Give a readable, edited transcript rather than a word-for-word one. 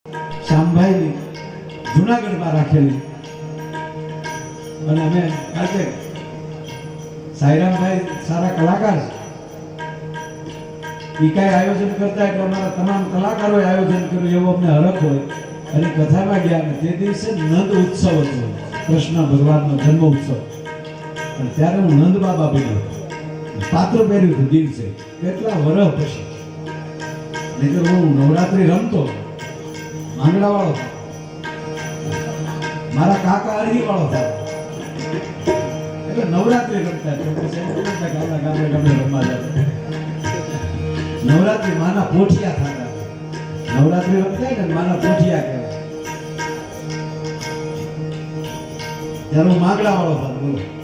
શ્યામભાઈની જુનાગઢમાં રાખેલી અને અમે આજે સાયરામભાઈ સારા કલાકાર છે એ કાંઈ આયોજન કરતા એટલે અમારા તમામ કલાકારોએ આયોજન કર્યું એવો અમને હરખ હોય અને કથામાં ગયા અને તે દિવસે નંદ ઉત્સવ હતો કૃષ્ણ ભગવાનનો જન્મ ઉત્સવ અને ત્યારે હું નંદ બાબા બન્યો પાત્ર પહેર્યું હતું દિવસે કેટલા વર્ષ પછી નહીં હું નવરાત્રી રમતો માંગડા વાળો મારા કાકા અરહી વાળો થાય એટલે નવરાત્રી રમતા ગામે રમવા જતા નવરાત્રી માના પોઠિયા થતા નવરાત્રી રમતા ને માના પોઠિયા કહેવાય ત્યારે હું માંગડા વાળો થતો બોલો